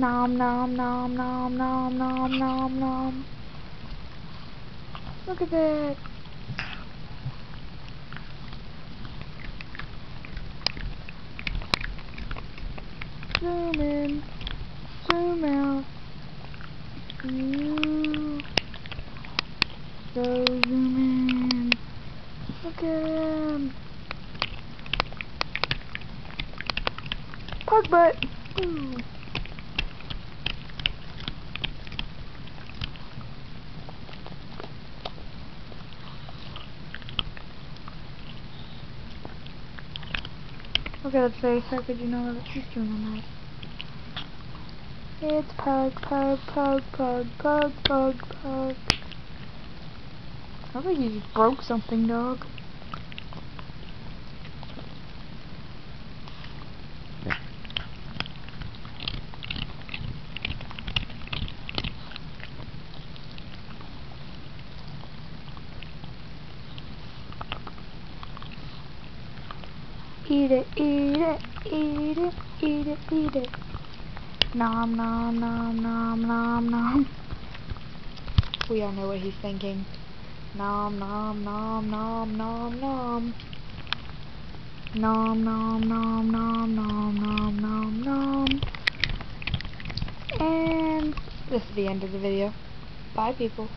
Nom nom nom nom nom nom nom nom. Look at that. Zoom in, zoom out. Ooh. So zoom in. Look at him. Pug butt. Ooh. Look at its face. How could you know that she's doing that? It's Pug, Pug, Pug, Pug, Pug, Pug, Pug. I think you just broke something, dog. Eat it, eat it, eat it, eat it, eat it. Nom nom nom nom nom nom. We all know what he's thinking. Nom nom nom nom nom nom. Nom nom nom nom nom nom nom nom. And this is the end of the video. Bye people.